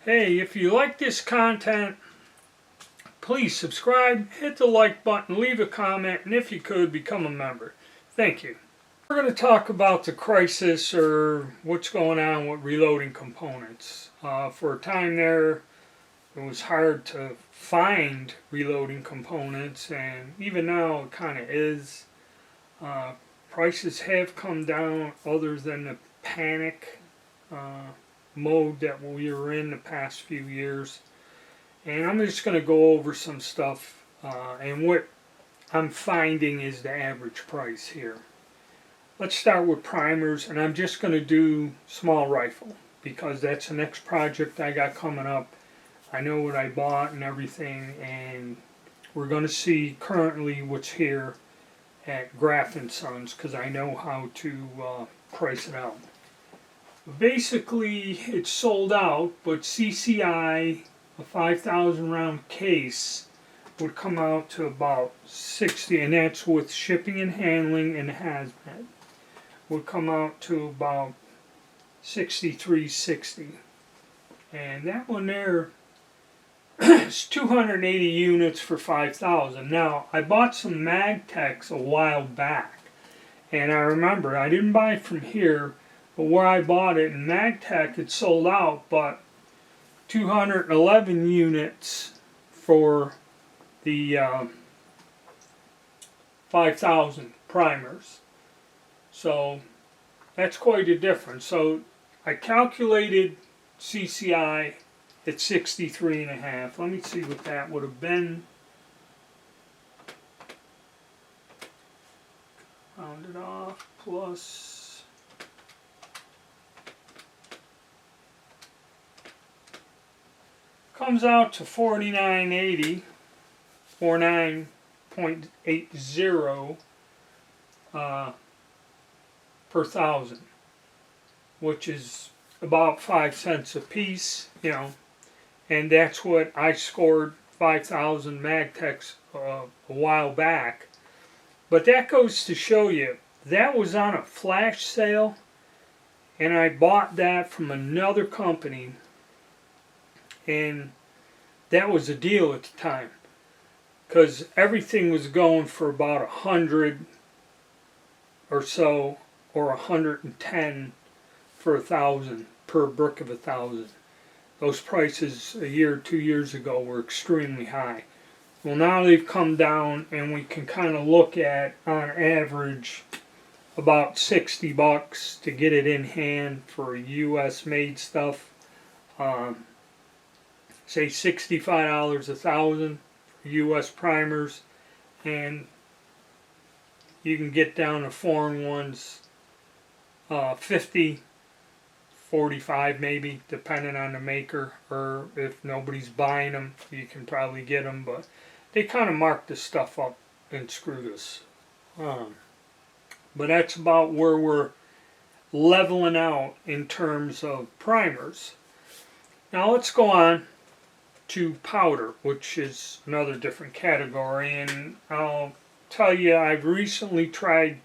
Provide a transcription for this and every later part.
Hey, if you like this content, please subscribe, hit the like button, leave a comment, and if you could, become a member. Thank you. We're going to talk about the crisis or what's going on with reloading components. For a time there, it was hard to find reloading components, and even now it kind of is. Prices have come down other than the panic mode that we were in the past few years. And I'm just going to go over some stuff, and what I'm finding is the average price here. Let's start with primers, and I'm just going to do small rifle because that's the next project I got coming up. I know what I bought and everything, and we're going to see currently what's here at Graff & Sons because I know how to price it out. Basically, it's sold out, but CCI, a 5,000 round case, would come out to about 60, and that's with shipping and handling and hazmat. Would come out to about 63.60, and that one there is 280 units for 5,000. Now, I bought some MagTechs a while back, and I remember I didn't buy it from here, but where I bought it in MagTech, it sold out, but 211 units for the 5,000 primers. So that's quite a difference. So I calculated CCI at 63.5. Let me see what that would have been. Round it off, plus comes out to 49.80, 49.80 per thousand, which is about 5 cents a piece, and that's what I scored 5,000 MagTechs a while back. But that goes to show you, that was on a flash sale, and I bought that from another company, and that was a deal at the time, because everything was going for about 100 or so, or 110 for 1,000 per brick of 1,000. Those prices a year or 2 years ago were extremely high. Well, now they've come down, and we can kind of look at, on average, about $60 to get it in hand for U.S. made stuff. Say $65 a thousand for U.S. primers, and you can get down to foreign ones, 50, 45 maybe, depending on the maker, or if nobody's buying them, you can probably get them, but they kind of mark this stuff up and screw this. But that's about where we're leveling out in terms of primers. Now let's go on to powder, which is another different category, and I'll tell you, I've recently tried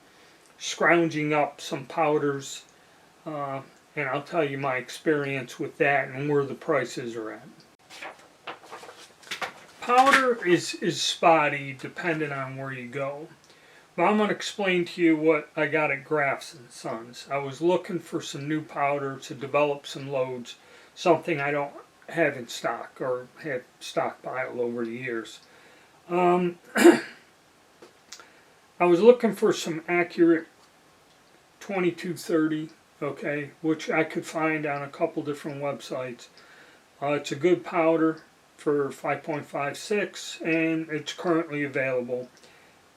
scrounging up some powders, and I'll tell you my experience with that and where the prices are at. Powder is spotty depending on where you go. But I'm going to explain to you what I got at Graff & Sons. I was looking for some new powder to develop some loads, something I don't have in stock or had stockpiled over the years. I was looking for some accurate 2230, okay, which I could find on a couple different websites. It's a good powder for 5.56, and it's currently available.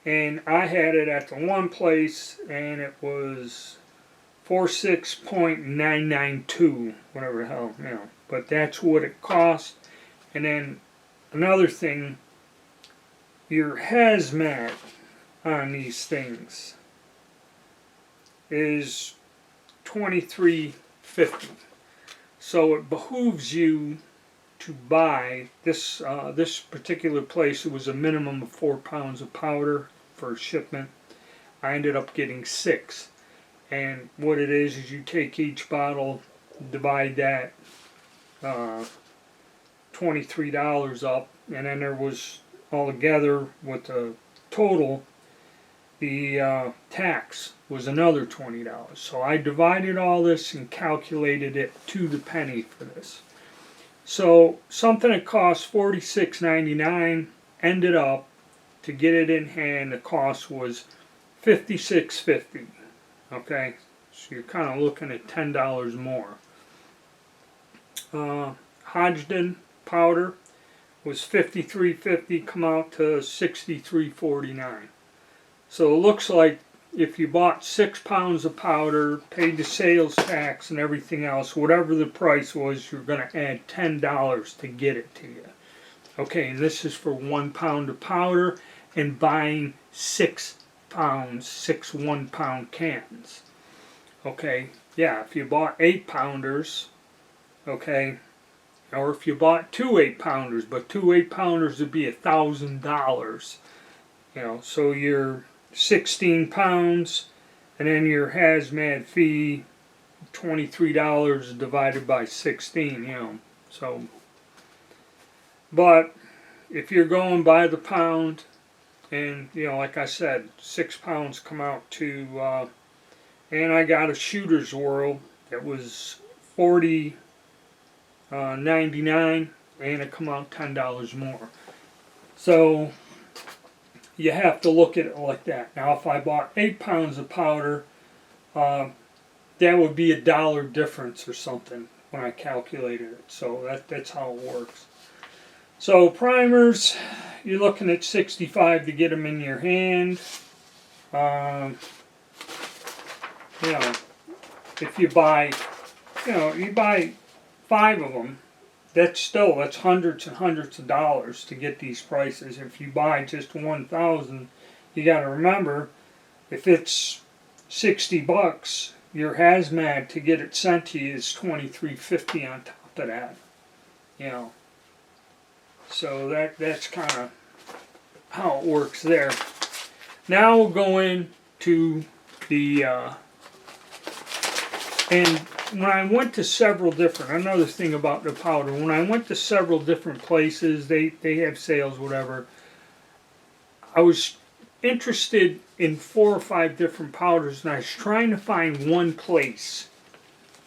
And I had it at the one place, and it was 46.992, whatever the hell, But that's what it cost. And then another thing, your hazmat on these things is $23.50. So it behooves you to buy this. This particular place, it was a minimum of 4 pounds of powder for shipment. I ended up getting 6. And what it is you take each bottle, divide that $23 up, and then there was altogether with the total, the tax was another $20. So I divided all this and calculated it to the penny for this. So something that cost $46.99 ended up, to get it in hand, the cost was $56.50. Okay, so you're kind of looking at $10 more. Hodgdon powder was $53.50, come out to $63.49. So it looks like if you bought 6 pounds of powder, paid the sales tax and everything else, whatever the price was, you're going to add $10 to get it to you. Okay, and this is for 1 pound of powder and buying 6 pounds, 6 1-pound cans. Okay, yeah, if you bought 8 pounders, okay, or if you bought 2 8-pounders, but 2 8-pounders would be $1,000. You know, so you're 16 pounds, and then your hazmat fee, $23 divided by 16, you know, so, but if you're going by the pound, and, you know, like I said, 6 pounds come out to, and I got a Shooter's World that was $40.99, and it come out $10 more. So you have to look at it like that. Now, if I bought 8 pounds of powder, that would be $1 difference or something when I calculated it. So that's how it works. So primers, you're looking at $65 to get them in your hand. You know, if you buy, you buy 5 of them, that's hundreds and hundreds of dollars to get these prices. If you buy just 1,000, you got to remember, if it's $60, your hazmat to get it sent to you is $23.50 on top of that. You know, so that's kind of how it works there. Now we'll go into the and when I went to several different, another thing about the powder, when I went to several different places, they have sales, whatever, I was interested in 4 or 5 different powders, and I was trying to find one place,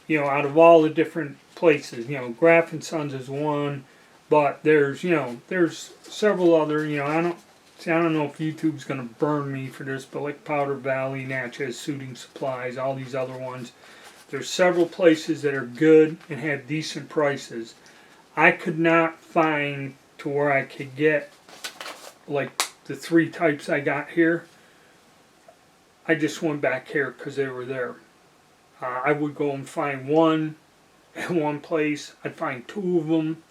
you know, out of all the different places. You know, Graff and Sons is one, but there's several other, I don't know if YouTube's going to burn me for this, but like Powder Valley, Natchez, Suiting Supplies, all these other ones. There's several places that are good and have decent prices. I could not find to where I could get like the 3 types I got here. I just went back here because they were there. I would go and find one at one place. I'd find 2 of them.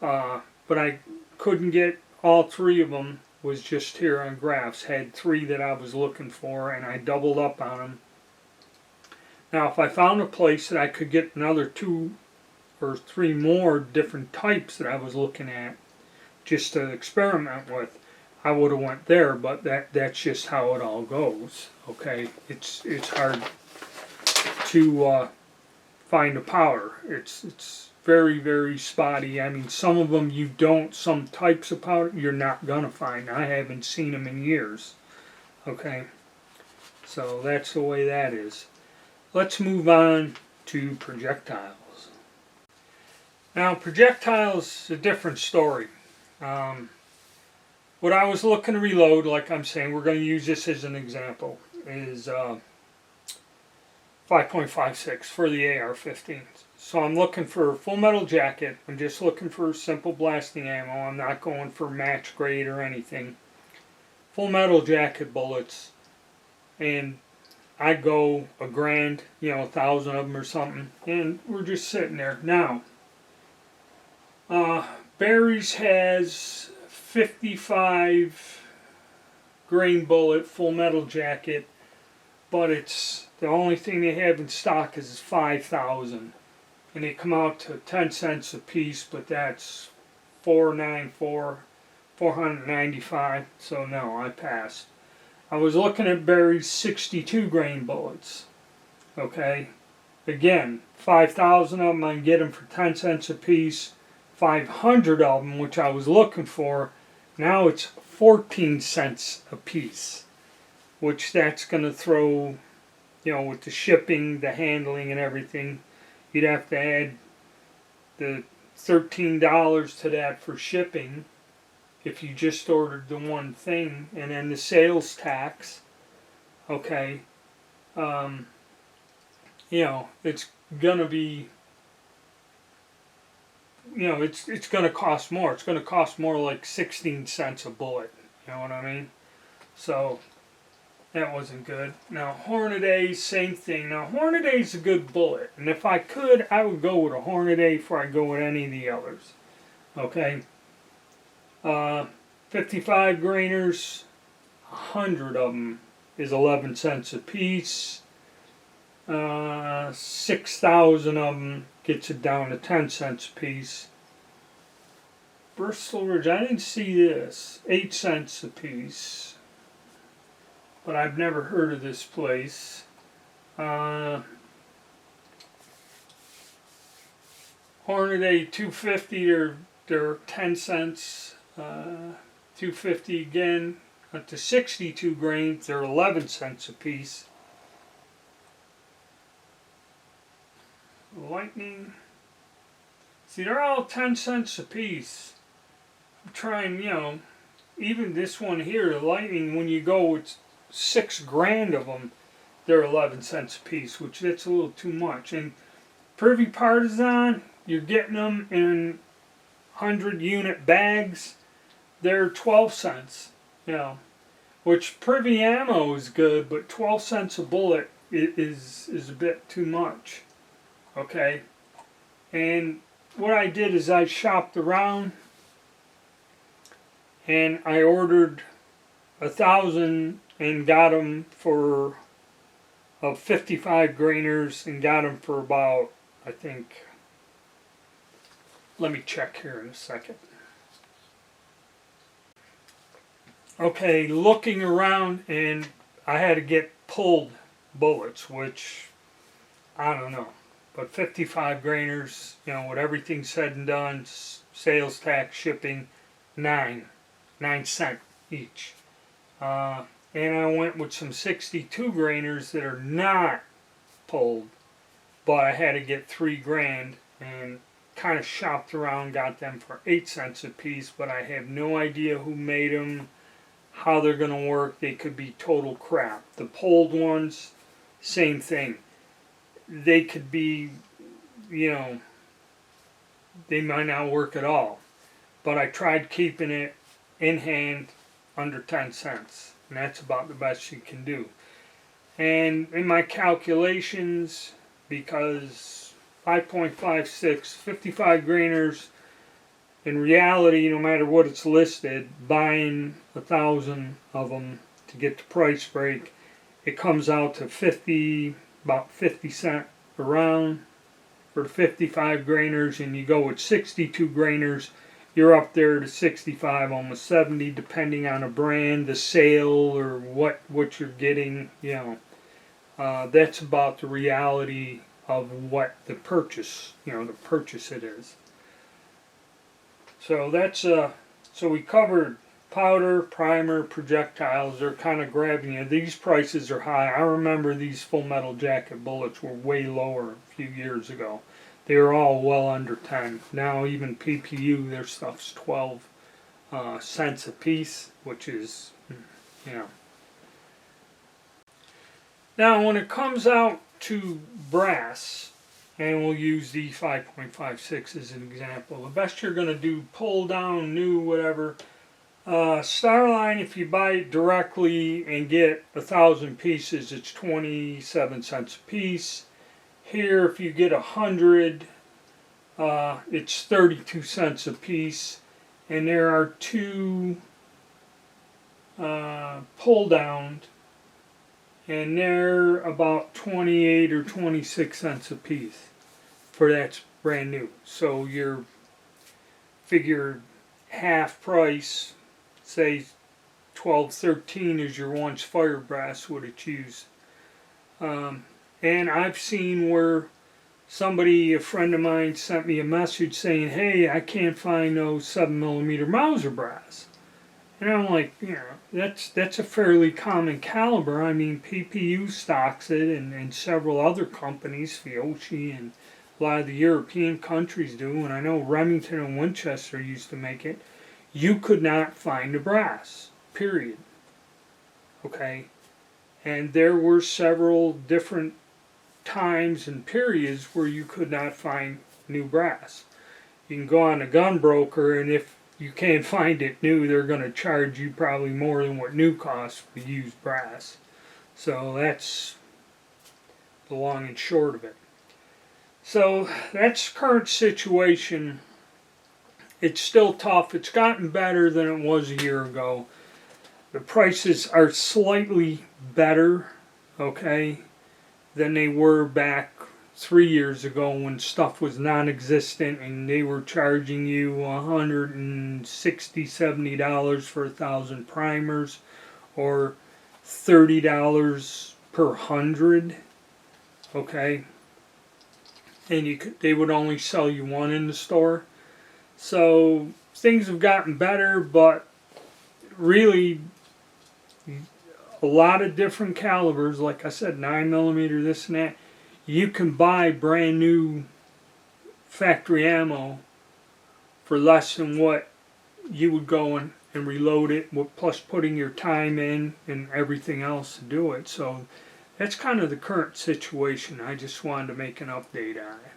But I couldn't get all 3 of them. Was just here on Graff's. Had 3 that I was looking for, and I doubled up on them. Now, if I found a place that I could get another 2 or 3 more different types that I was looking at, just to experiment with, I would have went there. But that's just how it all goes. Okay, it's hard to find a powder. It's very, very spotty. I mean, some of them some types of powder you're not gonna find. I haven't seen them in years. Okay, so that's the way that is. Let's move on to projectiles. Now, projectiles is a different story. What I was looking to reload, like I'm saying, we're going to use this as an example, is 5.56 for the AR-15s. So I'm looking for a full metal jacket. I'm just looking for simple blasting ammo. I'm not going for match grade or anything. Full metal jacket bullets, and I go $1,000, 1,000 of them or something, and we're just sitting there. Now, Barry's has 55 grain bullet full metal jacket, but it's the only thing they have in stock is 5,000, and they come out to 10 cents a piece, but that's $495. So no, I passed. I was looking at Barry's 62 grain bullets. Okay, again, 5,000 of them. I can get them for 10 cents a piece, 500 of them, which I was looking for. Now it's 14 cents a piece, which that's going to throw, with the shipping, the handling, and everything, you'd have to add the $13 to that for shipping if you just ordered the one thing, and then the sales tax. Okay, it's gonna be, it's gonna cost more. It's gonna cost more, like 16 cents a bullet. You know what I mean? So that wasn't good. Now Hornady, same thing. Now Hornady's a good bullet, and if I could, I would go with a Hornady before I go with any of the others. Okay. 55 grainers, 100 of them is 11 cents a piece. 6,000 of them gets it down to 10 cents a piece. Bristol Ridge, I didn't see this. 8 cents a piece. But I've never heard of this place. Hornady 250, they're 10 cents. 250 again. Up to 62 grains, they're 11 cents a piece. Lightning. See, they're all 10 cents a piece. I'm trying, even this one here, the Lightning, when you go, it's 6 grand of them, they're 11 cents a piece, which that's a little too much. And Privy Partisan, you're getting them in 100 unit bags, they're 12 cents, which Privy ammo is good, but 12 cents a bullet is a bit too much. Okay, and what I did is I shopped around and I ordered 1,000 and got them for 55 grainers and got them for about, I think, let me check here in a second. Okay, looking around, and I had to get pulled bullets, which I don't know. But 55 grainers, with everything said and done, sales tax, shipping, 9 cents each. And I went with some 62 grainers that are not pulled, but I had to get 3 grand, and kind of shopped around, got them for 8 cents a piece, but I have no idea who made them, how they're going to work. They could be total crap. The pulled ones, same thing. They could be, they might not work at all. But I tried keeping it in hand under 10 cents. And that's about the best you can do. And in my calculations, because 5.56, 55 grainers, in reality, no matter what it's listed, buying 1,000 of them to get the price break, it comes out to about 50 cents a round for 55 grainers, and you go with 62 grainers, you're up there to 65, almost 70, depending on a brand, the sale, or what you're getting. That's about the reality of what the purchase, the purchase it is. So that's so we covered powder, primer, projectiles. They're kind of grabbing you. These prices are high. I remember these Full Metal Jacket bullets were way lower a few years ago. They were all well under 10. Now even PPU, their stuff's 12 cents a piece, which is, Now when it comes out to brass, and we'll use the 5.56 as an example, the best you're going to do, pull down, new, whatever. Starline, if you buy it directly and get 1,000 pieces, it's 27 cents a piece. Here, if you get 100, it's 32 cents a piece. And there are 2 pull downs, and they're about 28 or 26 cents a piece for that's brand new. So you're figure half price, say 12, 13 is your once fire brass what it's used. And I've seen where a friend of mine sent me a message saying, hey, I can't find no 7mm Mauser brass. And I'm like, that's a fairly common caliber. I mean, PPU stocks it, and several other companies, Fiocchi and a lot of the European countries do, and I know Remington and Winchester used to make it. You could not find the brass, period. Okay? And there were several different times and periods where you could not find new brass. You can go on a gun broker, and if you can't find it new, they're going to charge you probably more than what new costs for used brass. So that's the long and short of it. So that's current situation. It's still tough. It's gotten better than it was a year ago. The prices are slightly better, okay, than they were back 3 years ago when stuff was non-existent and they were charging you $160, $70 for 1,000 primers, or $30 per 100, okay, and they would only sell you one in the store. So things have gotten better, but really a lot of different calibers, like I said, 9mm, this and that. You can buy brand new factory ammo for less than what you would go and reload it, plus putting your time in and everything else to do it. So that's kind of the current situation. I just wanted to make an update on it.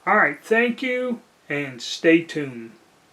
Alright, thank you, and stay tuned.